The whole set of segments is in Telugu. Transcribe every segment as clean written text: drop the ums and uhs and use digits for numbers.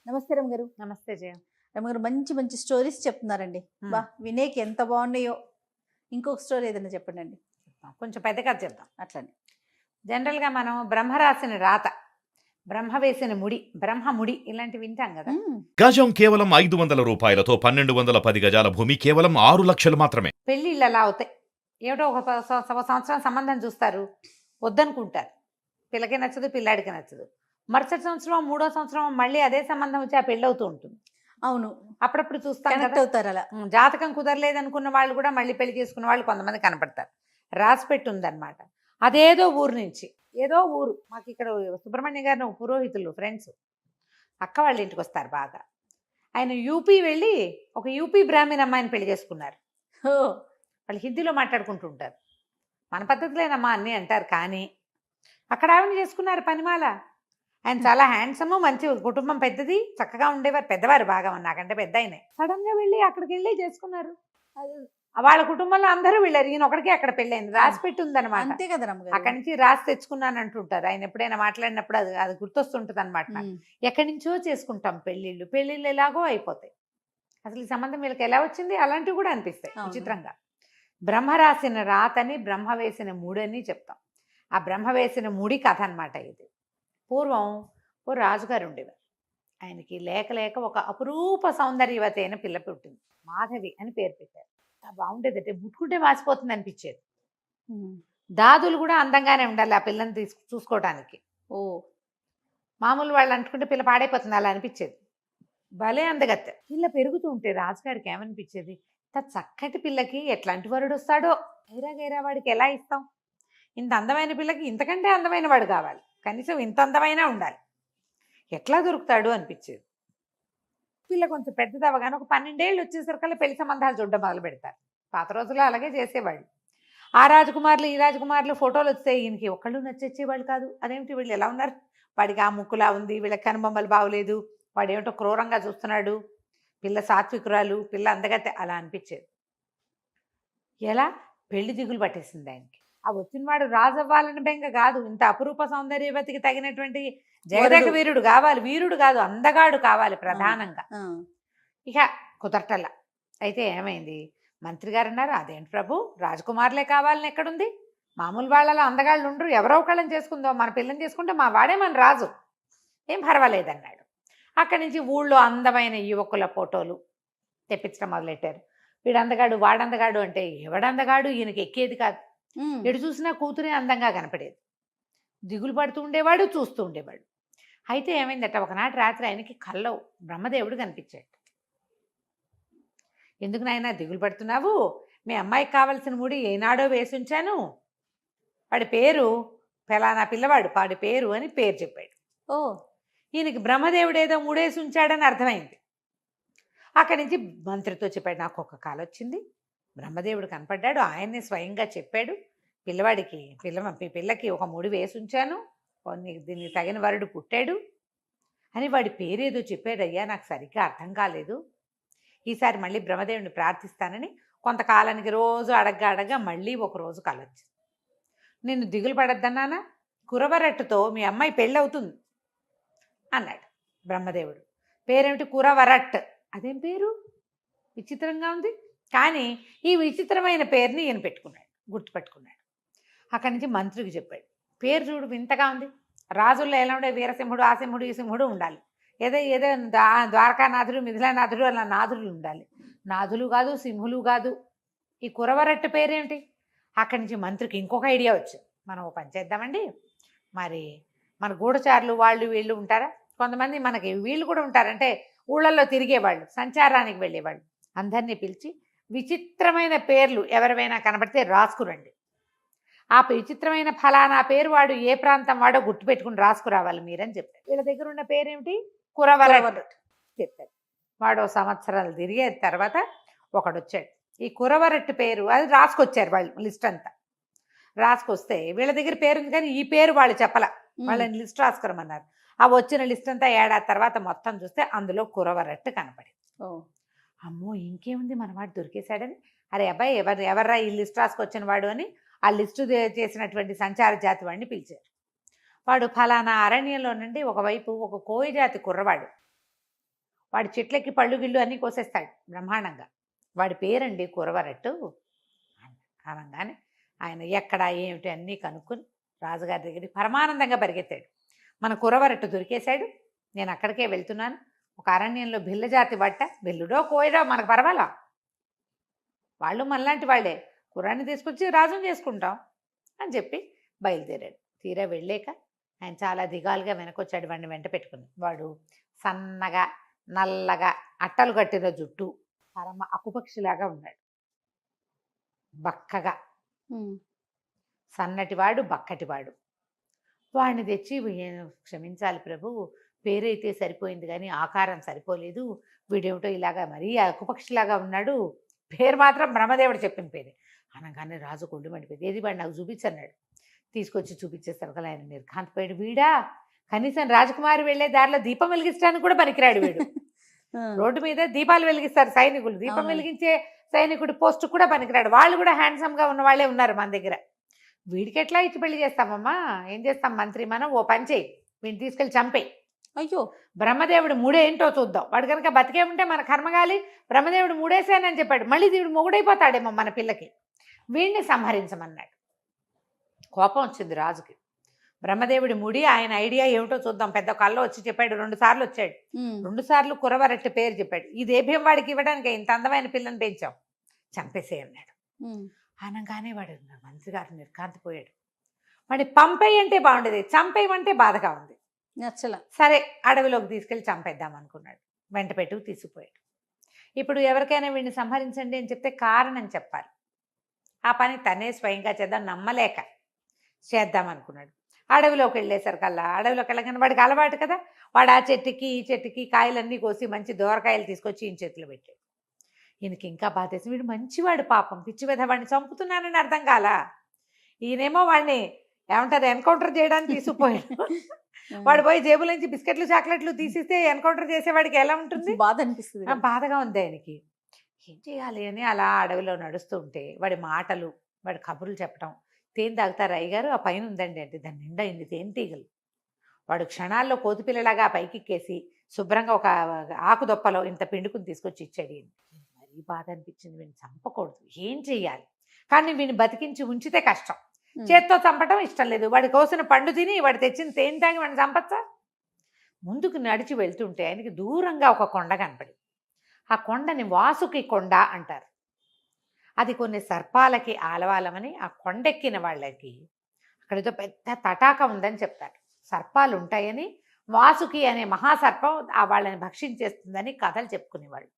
నమస్తే రమ్య గారు. నమస్తే జయ. రమ్య గారు మంచి మంచి స్టోరీస్ చెప్తున్నారండి. బా వినేకి ఎంత బాగున్నాయో. ఇంకొక స్టోరీ ఏదైనా చెప్పండి అండి. కొంచెం పెద్ద కథ చెప్తాం. అట్లని జనరల్గా మనం బ్రహ్మ రాసిన రాత, బ్రహ్మ వేసిన ముడి, బ్రహ్మముడి ఇలాంటివి వింటాం కదా. గజం కేవలం 500 రూపాయలతో 1210 గజాల భూమి కేవలం 6 లక్షలు మాత్రమే. పెళ్ళిళ్ళు అలా అవుతాయి. ఏమిటో ఒక సంవత్సరం సంబంధం చూస్తారు, వద్దనుకుంటారు. పిల్లకి నచ్చదు, పిల్లాడికి నచ్చదు. మరుసటి సంవత్సరం, మూడో సంవత్సరం మళ్ళీ అదే సంబంధం వచ్చి ఆ పెళ్ళి అవుతూ ఉంటుంది. అవును, అప్పుడప్పుడు చూస్తాం కనెక్ట్ కదా. అవుతారు అలా. జాతకం కుదరలేదు అనుకున్న వాళ్ళు కూడా మళ్ళీ పెళ్లి చేసుకున్న వాళ్ళు కొంతమంది కనపడతారు. రాసి పెట్టి ఉందన్నమాట. అదేదో ఊరు నుంచి, ఏదో ఊరు, మాకు ఇక్కడ సుబ్రహ్మణ్య గారిని పురోహితులు ఫ్రెండ్స్, అక్క వాళ్ళ ఇంటికి వస్తారు బాగా. ఆయన యూపీ వెళ్ళి ఒక యూపీ బ్రాహ్మణ అమ్మాయిని పెళ్లి చేసుకున్నారు. వాళ్ళు హిందీలో మాట్లాడుకుంటుంటారు. మన పద్ధతిలేనమ్మా అన్నీ అంటారు, కానీ అక్కడ ఆవిడని చేసుకున్నారు పనిమాల. ఆయన చాలా హ్యాండ్సమ్, మంచి కుటుంబం, పెద్దది, చక్కగా ఉండేవారు, పెద్దవారు బాగా, నాకంటే పెద్ద ఆయనే. సడన్ గా వెళ్ళి అక్కడికి వెళ్ళి చేసుకున్నారు. వాళ్ళ కుటుంబంలో అందరూ వెళ్ళారు, ఈయన ఒకడికే అక్కడ పెళ్ళైంది. రాసి పెట్టి ఉందన్నమాట. అంతే కదా రమ్య గారు. అక్కడి నుంచి రాసి తెచ్చుకున్నాను అంటుంటారు ఆయన. ఎప్పుడైనా మాట్లాడినప్పుడు అది గుర్తొస్తుంటుంది అనమాట. ఎక్కడి నుంచో చేసుకుంటాం పెళ్ళిళ్ళు ఎలాగో అయిపోతాయి. అసలు ఈ సంబంధం వీళ్ళకి ఎలా వచ్చింది అలాంటివి కూడా అనిపిస్తాయి విచిత్రంగా. బ్రహ్మ రాసిన రాతని, బ్రహ్మ వేసిన మూడని చెప్తాం. ఆ బ్రహ్మ వేసిన ముడి కథ అనమాట ఇది. పూర్వం ఓ రాజుగారు ఉండేవారు. ఆయనకి లేక లేక ఒక అపురూప సౌందర్యవతి అయిన పిల్ల పుట్టింది. మాధవి అని పేరు పెట్టారు. బాగుండేది, అంటే ముట్టుకుంటే మాసిపోతుంది అనిపించేది. దాదులు కూడా అందంగానే ఉండాలి ఆ పిల్లని చూసుకోవటానికి. ఓ మామూలు వాళ్ళు అంటుకుంటే పిల్ల పాడైపోతుంది అలా అనిపించేది. భలే అందగత్తె. పిల్ల పెరుగుతూ ఉంటే రాజుగారికి ఏమనిపించేది, చక్కటి పిల్లకి ఎట్లాంటి వరుడు వస్తాడో, గైరా వాడికి ఎలా ఇస్తాం, ఇంత అందమైన పిల్లకి ఇంతకంటే అందమైన వాడు కావాలి, కనీసం ఇంత అందమైనా ఉండాలి, ఎట్లా దొరుకుతాడు అనిపించేది. పిల్ల కొంచెం పెద్దది అవగానే ఒక 12 ఏళ్ళు వచ్చేసరికల్లా పెళ్లి సంబంధాలు చూడడం మొదలు పెడతారు. పాత రోజుల్లో అలాగే చేసేవాళ్ళు. ఆ రాజకుమారులు, ఈ రాజకుమారులు ఫోటోలు వస్తే ఈయనకి ఒకళ్ళు నచ్చేవాళ్ళు కాదు. అదేమిటి వీళ్ళు ఎలా ఉన్నారు, వాడికి ఆ ముక్కులా ఉంది, వీళ్ళకి కనుబొమ్మలు బాగోలేదు, వాడు ఏమిటో క్రూరంగా చూస్తున్నాడు, పిల్ల సాత్వికురాలు, పిల్ల అందగతే, అలా అనిపించేది. ఎలా పెళ్లి దిగులు పట్టేసింది ఆయనకి. ఆ వచ్చినవాడు రాజు అవ్వాలని బెంగ కాదు, ఇంత అపురూప సౌందర్యవతికి తగినటువంటి జగదేక వీరుడు కావాలి, వీరుడు కాదు అందగాడు కావాలి ప్రధానంగా. ఇక కుదరటల్లా. అయితే ఏమైంది, మంత్రి గారు అన్నారు, అదేంటి ప్రభు, రాజకుమారులే కావాలని ఎక్కడుంది, మామూలు వాళ్ళలో అందగాళ్ళు ఉండరు, ఎవరో ఒకళ్ళని చేసుకుందాం, మన పిల్లని చేసుకుంటే మా వాడే మన రాజు, ఏం పర్వాలేదన్నాడు. అక్కడి నుంచి ఊళ్ళో అందమైన యువకుల ఫోటోలు తెప్పించడం మొదలెట్టారు. వీడు అందగాడు, వాడందగాడు అంటే ఎవడందగాడు, ఈయనకి ఎక్కేది కాదు. ఎడు చూసినా కూతురే అందంగా కనపడేది. దిగులు పడుతూ ఉండేవాడు, చూస్తూ ఉండేవాడు. అయితే ఏమైందట, ఒకనాటి రాత్రి ఆయనకి కల్లో బ్రహ్మదేవుడు కనిపించాడు. ఎందుకు నాయనా దిగులు పడుతున్నావు, మీ అమ్మాయికి కావలసిన ముడి ఏనాడో వేసి ఉంచాను, వాడి పేరు ఫలానా పిల్లవాడు, వాడి పేరు అని పేరు చెప్పాడు. ఓ ఈయనకి బ్రహ్మదేవుడు ఏదో ముడేసి ఉంచాడని అర్థమైంది. అక్కడి నుంచి మంత్రితో చెప్పాడు, నాకు ఒక కాలు వచ్చింది, బ్రహ్మదేవుడు కనపడ్డాడు, ఆయన్ని స్వయంగా చెప్పాడు, పిల్లకి ఒక ముడి వేసి ఉంచాను, దీనికి తగిన వరుడు పుట్టాడు అని వాడి పేరేదో చెప్పాడయ్యా, నాకు సరిగ్గా అర్థం కాలేదు, ఈసారి మళ్ళీ బ్రహ్మదేవుడిని ప్రార్థిస్తానని కొంతకాలానికి రోజు అడగ్గా మళ్ళీ ఒకరోజు కలొచ్చింది. నిన్ను దిగులు పడద్దన్నానా, కురవరట్టుతో మీ అమ్మాయి పెళ్ళి అవుతుంది అన్నాడు బ్రహ్మదేవుడు. పేరేమిటి, కురవరట్. అదేం పేరు, విచిత్రంగా ఉంది. కానీ ఈ విచిత్రమైన పేరుని ఈయన పెట్టుకున్నాడు, గుర్తుపెట్టుకున్నాడు. అక్కడి నుంచి మంత్రికి చెప్పాడు, పేరు చూడు వింతగా ఉంది, రాజుల్లో ఎలా ఉండే, వీరసింహుడు, ఆ సింహుడు, ఈ సింహుడు ఉండాలి, ఏదో ద్వారకానాథుడు, మిథిలానాథుడు అలా నాథులు ఉండాలి, నాథులు కాదు, సింహులు కాదు, ఈ కురవరట్టు పేరేమిటి. అక్కడి నుంచి మంత్రికి ఇంకొక ఐడియా వచ్చింది, మనం ఓ పని చేద్దామండి, మరి మన గూఢచారులు వాళ్ళు వీళ్ళు ఉంటారా, కొంతమంది మనకి వీళ్ళు కూడా ఉంటారంటే ఊళ్ళల్లో తిరిగేవాళ్ళు, సంచారానికి వెళ్ళేవాళ్ళు, అందరినీ పిలిచి విచిత్రమైన పేర్లు ఎవరివైనా కనబడితే రాసుకురండి, ఆ విచిత్రమైన ఫలానా పేరు వాడు ఏ ప్రాంతం వాడో గుర్తుపెట్టుకుని రాసుకురావాలి మీరని చెప్పారు. వీళ్ళ దగ్గర ఉన్న పేరేమిటి, కురవరట్ చెప్పారు. వాడు సంవత్సరాలు తిరిగే తర్వాత ఒకడు వచ్చాడు, ఈ కురవరట్టు పేరు అది రాసుకొచ్చారు వాళ్ళు, లిస్ట్ అంతా రాసుకొస్తే వీళ్ళ దగ్గర పేరు ఉంది కానీ ఈ పేరు వాళ్ళు చెప్పల, వాళ్ళని లిస్ట్ రాసుకురమన్నారు. ఆ వచ్చిన లిస్ట్ అంతా ఏడాది తర్వాత మొత్తం చూస్తే అందులో కురవరట్టు కనపడింది. అమ్మో ఇంకేముంది, మనవాడు దొరికేశాడని, అరే అబ్బాయి ఎవర్రా ఈ లిస్ట్ రాసుకొచ్చిన వాడు అని ఆ లిస్టు చేసినటువంటి సంచార జాతి వాడిని పిలిచారు. వాడు ఫలానా అరణ్యంలో నుండి ఒకవైపు ఒక కోయి జాతి కుర్రవాడు వాడి చెట్లకి పళ్ళు గిళ్ళు అన్నీ కోసేస్తాడు బ్రహ్మాండంగా. వాడి పేరండి కురవరట్టు అనగానే ఆయన ఎక్కడ ఏమిటి అన్నీ కనుక్కొని రాజుగారి దగ్గరికి పరమానందంగా పరిగెత్తాడు. మన కురవరట్టు దొరికేశాడు, నేను అక్కడికే వెళ్తున్నాను, ఒక అరణ్యంలో బిల్ల జాతి బట్ట, బిల్లుడో కోయడో మనకు పర్వాలా, వాళ్ళు మనలాంటి వాళ్ళే, కుర్రాన్ని తీసుకొచ్చి రాజుని చేసుకుంటాం అని చెప్పి బయలుదేరాడు. తీరా వెళ్ళాక ఆయన చాలా దిగాలుగా వెనకొచ్చాడు వాడిని వెంట పెట్టుకుని. వాడు సన్నగా నల్లగా అట్టలు కట్టిన జుట్టు, పరమ అప్పుపక్షిలాగా ఉన్నాడు, బక్కగా సన్నటివాడు బక్కటివాడు. వాడిని తెచ్చి క్షమించాలి ప్రభు, పేరైతే సరిపోయింది కానీ ఆకారం సరిపోలేదు, వీడేమిటో ఇలాగా మరీ అక్కుపక్షిలాగా ఉన్నాడు, పేరు మాత్రం బ్రహ్మదేవుడు చెప్పిన పేరే అనగానే రాజు కొళ్ళు మండిపోయింది. ఏది వాడు నాకు చూపించన్నాడు. తీసుకొచ్చి చూపించేస్తారు కదా, ఆయన నిర్ఘాంతపోయాడు. వీడా కనీసం రాజకుమారి వెళ్ళే దారిలో దీపం వెలిగించడానికి కూడా పనికిరాడు వీడు. రోడ్డు మీద దీపాలు వెలిగిస్తారు సైనికులు, దీపం వెలిగించే సైనికుడు పోస్ట్ కూడా పనికిరాడు. వాళ్ళు కూడా హ్యాండ్సమ్గా ఉన్న వాళ్ళే ఉన్నారు మన దగ్గర. వీడికి ఎట్లా ఇచ్చి పెళ్లి చేస్తామమ్మా, ఏం చేస్తాం మంత్రి, మనం ఓ పని చేయి, వీడిని తీసుకెళ్ళి చంపేయి. అయ్యో, బ్రహ్మదేవుడు మూడేంటో చూద్దాం, వాడు కనుక బతికే ఉంటే మన కర్మగాలి, బ్రహ్మదేవుడు మూడేసానని చెప్పాడు, మళ్ళీ వీడు మొగుడైపోతాడేమో మన పిల్లకి, వీడిని సంహరించమన్నాడు. కోపం వచ్చింది రాజుకి. బ్రహ్మదేవుడి ముడి ఆయన ఐడియా ఏమిటో చూద్దాం, పెద్ద కల్లో వచ్చి చెప్పాడు. 2 సార్లు వచ్చాడు, 2 సార్లు కురవరట్టు పేరు చెప్పాడు. ఈ దేభ్యం వాడికి ఇవ్వడానికి ఇంత అందమైన పిల్లని పెంచాం, చంపేసే అన్నాడు. అనగానే వాడు మంత్రి గారు నిర్ఘాంతపోయాడు. వాడి పంపేయి అంటే బాగుండేది, చంపేయమంటే బాధగా ఉంది. నచ్చల. సరే అడవిలోకి తీసుకెళ్ళి చంపేద్దాం అనుకున్నాడు. వెంట పెట్టుకు తీసుకుపోయాడు. ఇప్పుడు ఎవరికైనా వీడిని సంహరించండి అని చెప్తే కారణం చెప్పాలి. ఆ పని తనే స్వయంగా చేద్దాం నమ్మలేక చేద్దాం అనుకున్నాడు. అడవిలోకి వెళ్ళేసరికల్లా, అడవిలోకి వెళ్ళగానే వాడికి అలవాటు కదా, వాడు ఆ చెట్టుకి ఈ చెట్టుకి కాయలన్నీ కోసి మంచి దోరకాయలు తీసుకొచ్చి ఈయన చేతిలో పెట్టాడు. ఈయనకి ఇంకా బాధేసి, వీడు మంచివాడు పాపం, పిచ్చి మీద వాడిని చంపుతున్నానని అర్థం కాల. ఈయనేమో వాడిని ఏమంటారు ఎన్కౌంటర్ చేయడానికి తీసుకుపోయాడు. వాడు పోయి జేబుల నుంచి బిస్కెట్లు చాక్లెట్లు తీసిస్తే ఎన్కౌంటర్ చేసేవాడికి ఎలా ఉంటుంది, బాధ అనిపిస్తుంది. బాధగా ఉంది ఆయనకి. ఏం చేయాలి అని అలా అడవిలో నడుస్తూ ఉంటే వాడి మాటలు, వాడి కబుర్లు చెప్పడం, తేనె తాగుతారు అయ్యగారు, ఆ పైన ఉందండి అంటే దాని నిండా ఇంది తేనెటీగలు. వాడు క్షణాల్లో కోతిపిల్లలాగా పైకిక్కేసి శుభ్రంగా ఒక ఆకుదొప్పలో ఇంత పిండుకుని తీసుకొచ్చి ఇచ్చాడు. మరీ బాధ అనిపించింది, వీడిని చంపకూడదు, ఏం చెయ్యాలి, కానీ వీడిని బతికించి ఉంచితే కష్టం, చేత్తో చంపటం ఇష్టం లేదు. వాడి కోసిన పండు తిని వాడు తెచ్చిన తేనె తాగి వాడిని చంపచ్చా. ముందుకు నడిచి వెళ్తుంటే ఆయనకి దూరంగా ఒక కొండ కనపడి, ఆ కొండని వాసుకి కొండ అంటారు. అది కొన్ని సర్పాలకి ఆలవాలమని ఆ కొండెక్కిన వాళ్ళకి అక్కడితో పెద్ద తటాక ఉందని చెప్తారు. సర్పాలు ఉంటాయని, వాసుకి అనే మహాసర్పం ఆ వాళ్ళని భక్షించేస్తుందని కథలు చెప్పుకునేవాళ్ళు.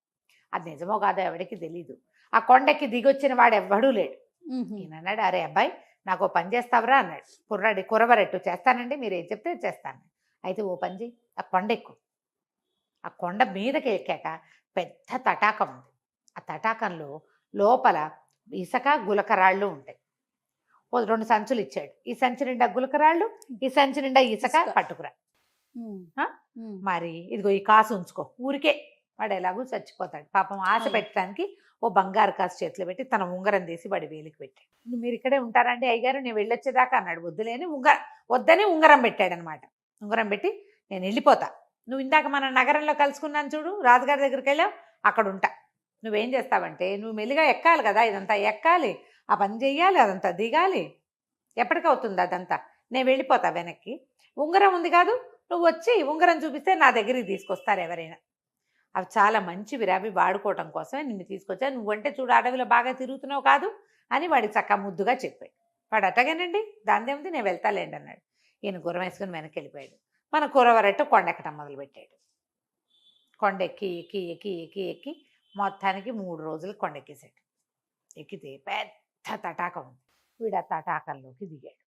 అది నిజమో కాదో ఎవడికి తెలీదు. ఆ కొండెక్కి దిగొచ్చిన వాడు ఎవ్వడూ లేడు. ఈయన అన్నాడు, అరే అబ్బాయి నాకు ఓ పని చేస్తావరా అన్నాడు. కురవరెట్టు చేస్తానండి, మీరు ఏం చెప్తే చేస్తాను. అయితే ఓ పని చేయి, ఆ కొండెక్కు. ఆ కొండ మీదకి ఎక్కాక పెద్ద తటాకం ఉంది. ఆ తటాకంలో లోపల ఇసుక గులకరాళ్ళు ఉంటాయి. 2 సంచులు ఇచ్చాడు. ఈ సంచి నిండా గులకరాళ్ళు, ఈ సంచి నిండా ఇసుక పట్టుకురా. మరి ఇదిగో ఈ కాసు ఉంచుకో, ఊరికే వాడు ఎలాగూ చచ్చిపోతాడు పాపం, ఆశ పెట్టడానికి ఓ బంగారు కాసు చేతిలో పెట్టి తన ఉంగరం తీసి వాడి వేలికి పెట్టాడు. మీరు ఇక్కడే ఉంటారండి అయ్యగారు, నేను వెళ్ళొచ్చేదాకా అన్నాడు. వద్దులేని వద్దని ఉంగరం పెట్టాడనమాట. ఉంగరం పెట్టి నేను వెళ్ళిపోతా, నువ్వు ఇందాక మన నగరంలో కలుసుకున్నాను చూడు, రాజుగారి దగ్గరికి వెళ్ళావు, అక్కడ ఉంటా. నువ్వేం చేస్తావంటే నువ్వు మెల్లిగా ఎక్కాలి కదా, ఇదంతా ఎక్కాలి, ఆ పని చెయ్యాలి, అదంతా దిగాలి, ఎప్పటికవుతుంది అదంతా, నేను వెళ్ళిపోతా వెనక్కి. ఉంగరం ఉంది కాదు, నువ్వు వచ్చి ఉంగరం చూపిస్తే నా దగ్గరికి తీసుకొస్తారు ఎవరైనా. అవి చాలా మంచివి, అవి వాడుకోవటం కోసమే నిన్ను తీసుకొచ్చా, నువ్వంటే చూడు అడవిలో బాగా తిరుగుతున్నావు కాదు అని వాడికి చక్కగా ముద్దుగా చెప్పాడు. వాడు అట్టగానండి దాందేముంది నేను వెళ్తాలేండి అన్నాడు. ఈయన గుర్రం వేసుకుని వెనక్కి వెళ్ళిపోయాడు. మన కురవరట్టు కొండెక్కటం మొదలుపెట్టాడు. కొండెక్కి ఎక్కి ఎక్కి ఎక్కి ఎక్కి మొత్తానికి 3 రోజులు కొండెక్కేశాడు. ఎక్కితే పెద్ద తటాకం ఉంది. వీడు ఆ తటాకంలోకి దిగాడు.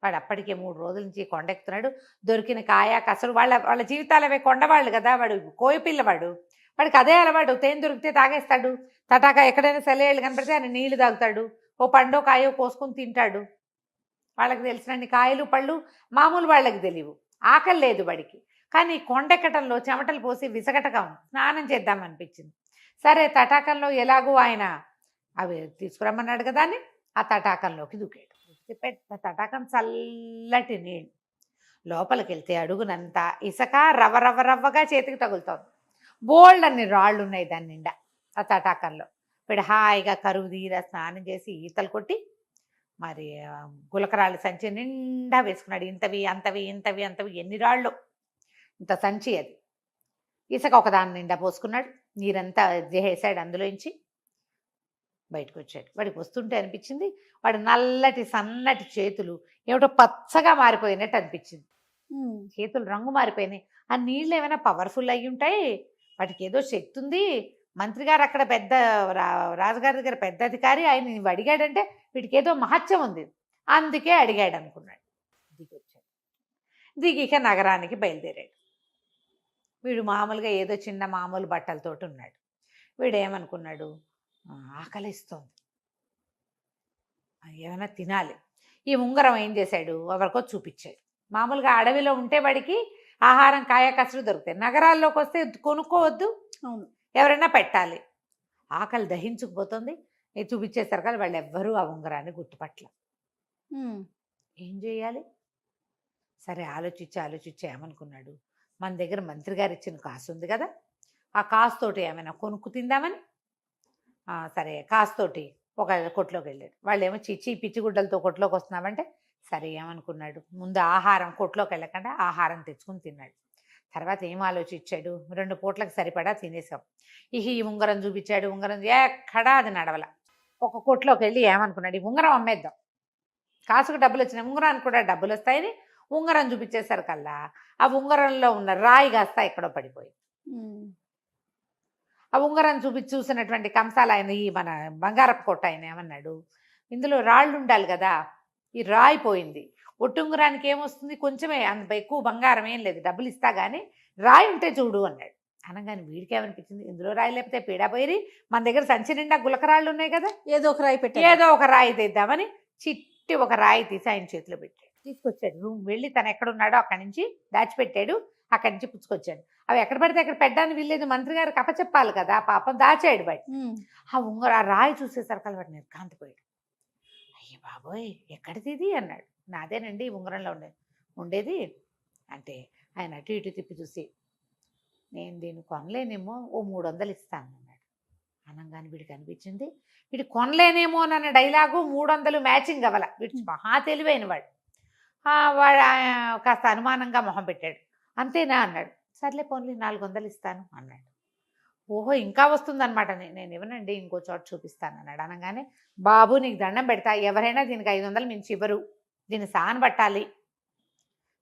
వాడు అప్పటికే 3 రోజుల నుంచి కొండెక్కుతున్నాడు. దొరికిన కాయ కసలు వాళ్ళ జీవితాలు అవే, కొండవాళ్ళు కదా, వాడు కోయపిల్లవాడు, వాడికి అదే అలవాటు. తేనె దొరికితే తాగేస్తాడు, తటాక ఎక్కడైనా సెలయేళ్ళు కనపడితే ఆయన నీళ్లు తాగుతాడు, ఓ పండో కాయో కోసుకొని తింటాడు. వాళ్ళకి తెలిసినన్ని కాయలు పళ్ళు మామూలు వాళ్ళకి తెలియవు. ఆకలి లేదు వాడికి, కానీ కొండెక్కటంలో చెమటలు పోసి విసగటగా ఉంది. స్నానం చేద్దామనిపించింది. సరే తటాకంలో ఎలాగో ఆయన అవి తీసుకురమ్మన్నాడు కదా అని ఆ తటాకంలోకి దూకాడు. పెద్ద తటాకం, చల్లటి నీళ్ళు. లోపలికి వెళ్తే అడుగునంతా ఇసుక రవ్వ రవ్వ రవ్వగా చేతికి తగులుతోంది. బోల్డ్ అన్ని రాళ్ళు ఉన్నాయి దాని నిండా ఆ తటాకంలో. వీడు హాయిగా కరువు తీరా స్నానం చేసి ఈతలు కొట్టి మరి గులకరాళ్ళు సంచి నిండా వేసుకున్నాడు. ఇంతవి అంతవి ఇంతవి అంతవి ఎన్ని రాళ్ళు, ఇంత సంచి అది. ఇసుక ఒకదాని నిండా పోసుకున్నాడు, నీరంతా చేసాడు, అందులోంచి బయటకు వచ్చాడు. వాడికి వస్తుంటే అనిపించింది వాడు నల్లటి సన్నటి చేతులు ఏమిటో పచ్చగా మారిపోయినట్టు అనిపించింది. చేతులు రంగు మారిపోయినాయి. ఆ నీళ్ళు ఏమైనా పవర్ఫుల్ అయ్యి ఉంటాయి, వాటికి ఏదో శక్తి ఉంది. మంత్రి గారు అక్కడ పెద్ద రాజుగారి దగ్గర పెద్ద అధికారి, ఆయన నువ్వు అడిగాడంటే వీటికి ఏదో మహత్యం ఉంది, అందుకే అడిగాడు అనుకున్నాడు. దిగొచ్చాడు. దిగిక నగరానికి బయలుదేరాడు. వీడు మామూలుగా ఏదో చిన్న మామూలు బట్టలతోటి ఉన్నాడు. వీడు ఏమనుకున్నాడు, ఆకలిస్తోంది, ఏమైనా తినాలి. ఈ ఉంగరం ఏం చేశాడు, ఎవరికో చూపించాడు. మామూలుగా అడవిలో ఉంటే వాడికి ఆహారం కాయ కసురు దొరుకుతాయి, నగరాల్లోకి వస్తే కొనుక్కోవద్దు, అవును, ఎవరైనా పెట్టాలి. ఆకలి దహించుకుపోతుంది. ఇది చూపించేసరికి వాళ్ళు ఎవ్వరూ ఆ ఉంగరాన్ని గుర్తుపట్ల. ఏం చేయాలి? సరే ఆలోచించి ఏమనుకున్నాడు, మన దగ్గర మంత్రి గారు ఇచ్చిన కాసు ఉంది కదా, ఆ కాసుతోటి ఏమైనా కొనుక్కు తిందామని సరే కాసుతోటి ఒక కొట్లోకి వెళ్ళాడు. వాళ్ళు ఏమో చిచ్చి పిచ్చిగుడ్డలతో కొట్లోకి వస్తున్నామంటే సరే ఏమనుకున్నాడు, ముందు ఆహారం కొట్లోకి వెళ్ళకుండా ఆహారం తెచ్చుకుని తిన్నాడు. తర్వాత ఏం ఆలోచించాడు, 2 పూట్లకు సరిపడా తినేసాం. ఈ ఉంగరం చూపించాడు. ఉంగరం ఎక్కడా అది నడవల. ఒక కొట్లోకి వెళ్ళి ఏమనుకున్నాడు, ఈ ఉంగరం అమ్మేద్దాం, కాసుకు డబ్బులు వచ్చినాయి, ఉంగరానికి కూడా డబ్బులు వస్తాయని ఉంగరం చూపించేసరికల్లా ఆ ఉంగరంలో ఉన్న రాయి కాస్త ఎక్కడో పడిపోయింది. ఆ ఉంగరం చూసినటువంటి కంసాల ఆయన, ఈ మన బంగారపు కొట్ట ఆయన ఏమన్నాడు, ఇందులో రాళ్ళు ఉండాలి కదా, ఈ రాయి పోయింది, ఒట్టుంగురానికి ఏమొస్తుంది, కొంచెమే, అంత ఎక్కువ బంగారం ఏం లేదు, డబ్బులు ఇస్తా కానీ రాయి ఉంటే చూడు అన్నాడు. అనగానే వీడికి ఏమనిపించింది, ఇందులో రాయి లేకపోతే పీడా పోయి మన దగ్గర సంచి నిండా గులకరాళ్ళు ఉన్నాయి కదా, ఏదో ఒక రాయి ఏదో ఒక రాయి తెద్దామని చిట్టి ఒక రాయి తీసి ఆయన చేతిలో పెట్టాడు. తీసుకొచ్చాడు. రూమ్ వెళ్ళి తను ఎక్కడున్నాడో అక్కడి నుంచి దాచిపెట్టాడు. అక్కడి నుంచి పుచ్చుకొచ్చాడు. అవి ఎక్కడ పడితే అక్కడ పెట్టడానికి వీల్లేదు, మంత్రి గారికి అప్పచెప్పాలి కదా, పాపం దాచాడు బయట. ఆ రాయి చూసేసరికి వాడు నిర్ఘాంతపోయాడు. అయ్య బాబోయ్ ఎక్కడిది ఇది అన్నాడు. నాదేనండి ఉంగరంలో ఉండేది అంటే ఆయన అటు ఇటు తిప్పి చూసి, నేను దీన్ని కొనలేనేమో, ఓ 300 ఇస్తాను అన్నాడు. అనగానే వీడికి అనిపించింది వీడు కొనలేనేమో అన్న డైలాగు 300 మ్యాచింగ్ అవ్వాల. వీడు మహా తెలివైన వాడు. వాడు కాస్త అనుమానంగా మొహం పెట్టాడు. అంతేనా అన్నాడు. సర్లే పోన్లే 400 ఇస్తాను అన్నాడు. ఓహో ఇంకా వస్తుందన్నమాట, నేను ఇవ్వనండి, ఇంకో చోట చూపిస్తాను అన్నాడు. అనగానే బాబు నీకు దండం పెడతా, ఎవరైనా దీనికి 500 మించి ఇవ్వరు, దీన్ని సాన్ పట్టాలి,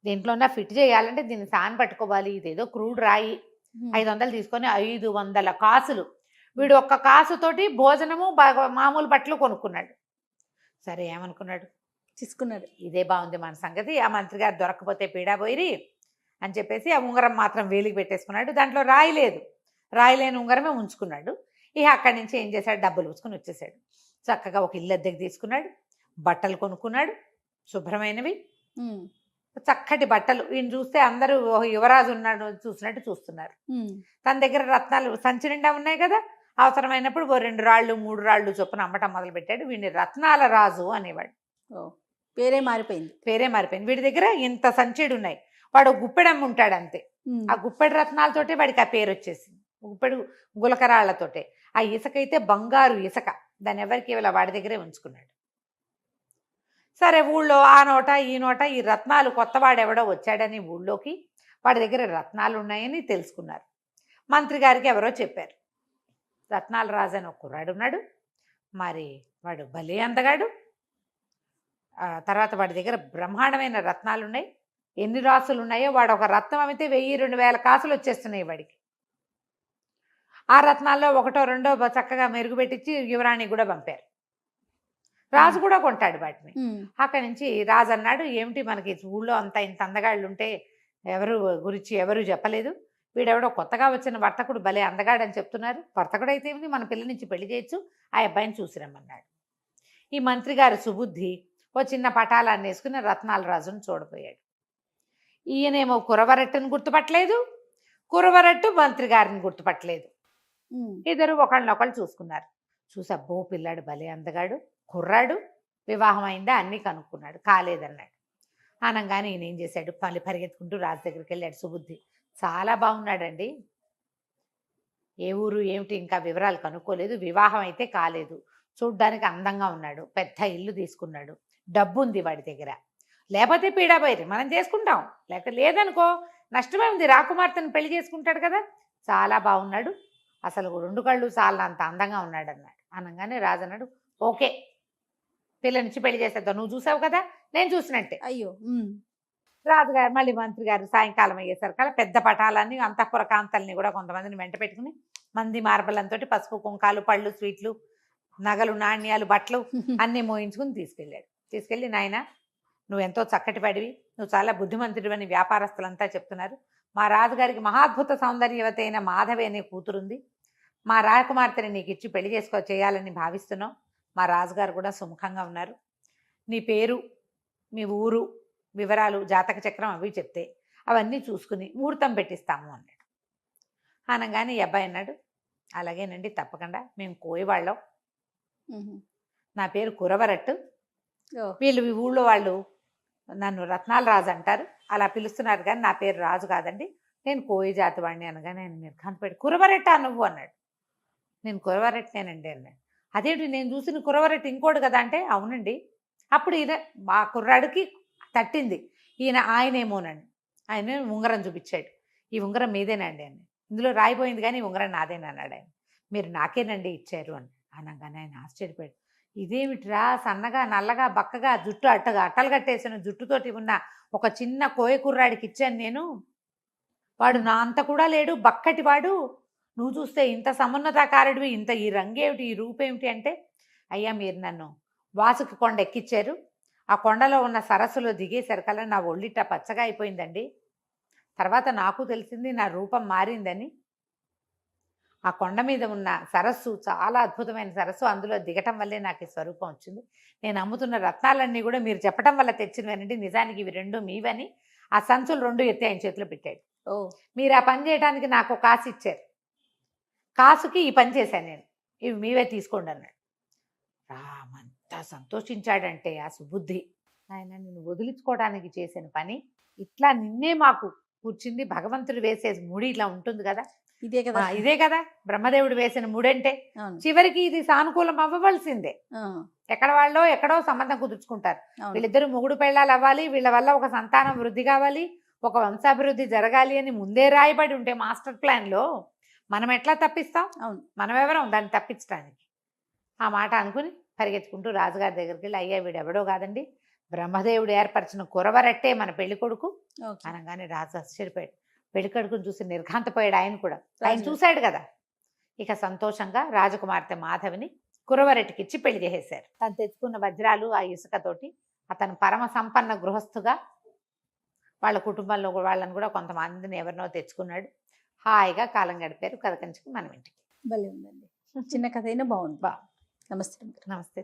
దీంట్లోనే ఫిట్ చేయాలంటే దీన్ని సాన్ పట్టుకోవాలి, ఇదేదో క్రూడ్ రాయి, 500 తీసుకొని 500 కాసులు. వీడు ఒక్క కాసుతోటి భోజనము మామూలు బట్టలు కొనుక్కున్నాడు. సరే ఏమనుకున్నాడు, తీసుకున్నాడు, ఇదే బాగుంది మన సంగతి, ఆ మంత్రి గారు దొరకపోతే పీడా పోయిరి అని చెప్పేసి ఆ ఉంగరం మాత్రం వేలికి పెట్టేసుకున్నాడు. దాంట్లో రాయి లేదు, రాయి లేని ఉంగరమే ఉంచుకున్నాడు. ఇక అక్కడి నుంచి ఏం చేశాడు, డబ్బులు ఉంచుకొని వచ్చేసాడు. చక్కగా ఒక ఇల్లు అద్దెకి తీసుకున్నాడు, బట్టలు కొనుక్కున్నాడు శుభ్రమైనవి, చక్కటి బట్టలు. ఈయన చూస్తే అందరూ యువరాజు ఉన్నాడు చూసినట్టు చూస్తున్నారు. తన దగ్గర రత్నాలు సంచి నిండా ఉన్నాయి కదా, అవసరమైనప్పుడు 2 రాళ్ళు 3 రాళ్ళు చొప్పున అమ్మటం మొదలు పెట్టాడు. వీడిని రత్నాల రాజు అనేవాడు. పేరే మారిపోయింది. వీడి దగ్గర ఇంత సంచిడు ఉన్నాయి, వాడు గుప్పెడమ్మ ఉంటాడు అంతే. ఆ గుప్పెడు రత్నాలతోటే వాడికి ఆ పేరు వచ్చేసింది, గుప్పెడు గులకరాళ్లతోటే. ఆ ఇసుక అయితే బంగారు ఇసుక, దాన్ని ఎవరికి ఇవ్వాల, వాడి దగ్గరే ఉంచుకున్నాడు. సరే ఊళ్ళో ఆ నోట ఈ నోట ఈ రత్నాలు, కొత్తవాడెవడో వచ్చాడని ఊళ్ళోకి, వాడి దగ్గర రత్నాలు ఉన్నాయని తెలుసుకున్నారు. మంత్రి గారికి ఎవరో చెప్పారు, రత్నాల రాజు అని ఒక కుర్రాడు ఉన్నాడు, మరి వాడు భలే అందగాడు, తర్వాత వాడి దగ్గర బ్రహ్మాండమైన రత్నాలు ఉన్నాయి, ఎన్ని రాసులు ఉన్నాయో, వాడు ఒక రత్నం అమితే 1000-2000 కాసులు వచ్చేస్తున్నాయి వాడికి. ఆ రత్నాల్లో 1-2 చక్కగా మెరుగుపెట్టించి యువరాణి కూడా పంపారు. రాజు కూడా కొంటాడు వాటిని. అక్కడి నుంచి రాజు అన్నాడు, ఏమిటి మనకి ఊళ్ళో అంతా ఇంత అందగాళ్ళు ఉంటే గురించి ఎవరు చెప్పలేదు, వీడెవడో కొత్తగా వచ్చిన వర్తకుడు భలే అందగాడని చెప్తున్నారు, వర్తకుడు అయితే ఏమిటి, మన పిల్ల నుంచి పెళ్లి చేయొచ్చు, ఆ అబ్బాయిని చూసిరమ్మన్నాడు. ఈ మంత్రి గారి సుబుద్ధి ఓ చిన్న పటాలాన్ని వేసుకుని రత్నాల రాజును చూడపోయాడు. ఈయనేమో కురవరట్టును గుర్తుపట్టలేదు, కురవరట్టు మంత్రి గారిని గుర్తుపట్టలేదు. ఇద్దరు ఒకళ్ళనొకళ్ళు చూసుకున్నారు. చూసి అబ్బో పిల్లాడు భలే అందగాడు, కుర్రాడు, వివాహం అయిందా అన్నీ కనుక్కున్నాడు, కాలేదన్నాడు. అనగానే ఈయన ఏం చేశాడు, పరిగెత్తుకుంటూ రాజు దగ్గరికి వెళ్ళాడు. సుబుద్ధి చాలా బాగున్నాడండి, ఏ ఊరు ఏమిటి ఇంకా వివరాలు కనుక్కోలేదు. వివాహం అయితే కాలేదు. చూడ్డానికి అందంగా ఉన్నాడు. పెద్ద ఇల్లు తీసుకున్నాడు. డబ్బు ఉంది వాడి దగ్గర. లేకపోతే పీడాబైరి మనం చేసుకుంటాం. లేదనుకో నష్టమే ఉంది. రాకుమార్తెను పెళ్లి చేసుకుంటాడు కదా. చాలా బాగున్నాడు. అసలు 2 కళ్ళు చాలనంత అందంగా ఉన్నాడు అన్నాడు. అనగానే రాజు అన్నాడు, ఓకే పిల్లనిచ్చి పెళ్లి చేసేద్దాం. నువ్వు చూసావు కదా, నేను చూసినట్టే. అయ్యో రాజుగారు మళ్ళీ మంత్రి గారు సాయంకాలం అయ్యేసరికల్లా పెద్ద పటాలన్నీ అంతఃపుర కాంతల్ని కూడా కొంతమందిని వెంట పెట్టుకుని మంది మార్బలంతో పసుపు కుంకాలు పళ్ళు స్వీట్లు నగలు నాణ్యాలు బట్టలు అన్నీ మోయించుకుని తీసుకెళ్ళి నాయన నువ్వెంతో చక్కటి పడివి, నువ్వు చాలా బుద్ధిమంతుడు అని వ్యాపారస్తులంతా చెప్తున్నారు. మా రాజుగారికి మహాద్భుత సౌందర్యవతి అయిన మాధవి అనే కూతురుంది. మా రాకుమార్తెని నీకు ఇచ్చి పెళ్లి చేయాలని భావిస్తున్నాం. మా రాజుగారు కూడా సుముఖంగా ఉన్నారు. నీ పేరు, మీ ఊరు వివరాలు, జాతక చక్రం అవి చెప్తే అవన్నీ చూసుకుని ముహూర్తం పెట్టిస్తాము అన్నాడు. అనగానే ఈ అబ్బాయి అన్నాడు, అలాగేనండి తప్పకుండా, మేము కోయవాళ్ళం, నా పేరు కురవరట్టు, వీళ్ళు ఈ ఊళ్ళో వాళ్ళు నన్ను రత్నాల రాజు అంటారు, అలా పిలుస్తున్నారు కానీ నా పేరు రాజు కాదండి, నేను కోయి జాతి వాడిని. అనగానే నేను నిర్ఘాంతపడి కురవరెట్టా నువ్వు అన్నాడు. నేను కురవరెట్టనేనండి అన్నాడు. అదేంటి నేను చూసిన కురవరెట్టు ఇంకోటి కదా అంటే, అవునండి. అప్పుడు ఈయన మా కుర్రాడికి తట్టింది, ఆయనేమోనండి. ఆయన ఉంగరం చూపించాడు. ఈ ఉంగరం మీదేనండి అని. ఇందులో రాయిపోయింది కానీ ఈ ఉంగరం నాదేనన్నాడు ఆయన. మీరు నాకేనండి ఇచ్చారు అని. అనగానే ఆయన ఆశ్చర్యపోయాడు. ఇదేమిట్రా, సన్నగా నల్లగా బక్కగా జుట్టు అట్టలు కట్టేసిన జుట్టుతోటి ఉన్న ఒక చిన్న కోయ కుర్రాడికి ఇచ్చాను నేను, వాడు నా అంత కూడా లేడు, బక్కటి వాడు, నువ్వు చూస్తే ఇంత సమున్నతాకారుడివి, ఇంత ఈ రంగేమిటి, ఈ రూపేమిటి అంటే, అయ్యా మీరు నన్ను వాసుకి కొండ ఎక్కిచ్చారు, ఆ కొండలో ఉన్న సరస్సులో దిగేసరికల్లా నా ఒళ్ళిట్ట పచ్చగా అయిపోయిందండి. తర్వాత నాకు తెలిసింది నా రూపం మారిందని. ఆ కొండ మీద ఉన్న సరస్సు చాలా అద్భుతమైన సరస్సు, అందులో దిగటం వల్లే నాకు ఈ స్వరూపం వచ్చింది. నేను అమ్ముతున్న రత్నాలన్నీ కూడా మీరు చెప్పడం వల్ల తెచ్చినవనండి, నిజానికి ఇవి 2 మీవని ఆ సంచులు 2 ఎత్తి ఆయన చేతిలో పెట్టాడు. మీరు ఆ పని చేయడానికి నాకు కాసు ఇచ్చారు, కాసుకి ఈ పని చేశాను నేను, ఇవి మీవే తీసుకోండి అన్నాడు. రామంతా సంతోషించాడంటే ఆ సుబుద్ధి. ఆయన నిన్ను వదిలించుకోవడానికి చేసిన పని ఇట్లా నిన్నే మాకు కూర్చుంది, భగవంతుడు వేసే ముడి ఇట్లా ఉంటుంది కదా, ఇదే కదా బ్రహ్మదేవుడు వేసిన ముడంటే. చివరికి ఇది సానుకూలం అవ్వవలసిందే. ఎక్కడ వాళ్ళో ఎక్కడో సంబంధం కుదుర్చుకుంటారు. వీళ్ళిద్దరు మొగుడు పెళ్ళాలు అవ్వాలి, వీళ్ళ వల్ల ఒక సంతానం వృద్ధి కావాలి, ఒక వంశాభివృద్ధి జరగాలి అని ముందే రాయబడి ఉంటే మాస్టర్ ప్లాన్ లో మనం ఎట్లా తప్పిస్తాం? మనమెవరం దాన్ని తప్పించడానికి? ఆ మాట అనుకుని పరిగెత్తుకుంటూ రాజుగారి దగ్గరికి వెళ్ళి, అయ్యా వీడెవడో కాదండి, బ్రహ్మదేవుడు ఏర్పరిచిన కురవరట్టే మన పెళ్లి కొడుకు అనగానే రాజు ఆశ్చర్యపోయాడు. పెళ్లి కొడుకుని చూసి నిర్ఘాంతపోయాడు. ఆయన కూడా ఆయన చూశాడు కదా. ఇక సంతోషంగా రాజకుమార్తె మాధవిని కురవరెట్టికిచ్చి పెళ్లి చేసేశారు. తను తెచ్చుకున్న వజ్రాలు ఆ ఇసుకతోటి అతను పరమ సంపన్న గృహస్థుగా వాళ్ళ కుటుంబంలో వాళ్ళని కూడా కొంతమందిని ఎవరినో తెచ్చుకున్నాడు. హాయిగా కాలం గడిపారు. కథ కంచుకు మనం ఇంటికి. భలే ఉందండి. చిన్న కథ అయినా బాగుంది. నమస్తే. నమస్తే.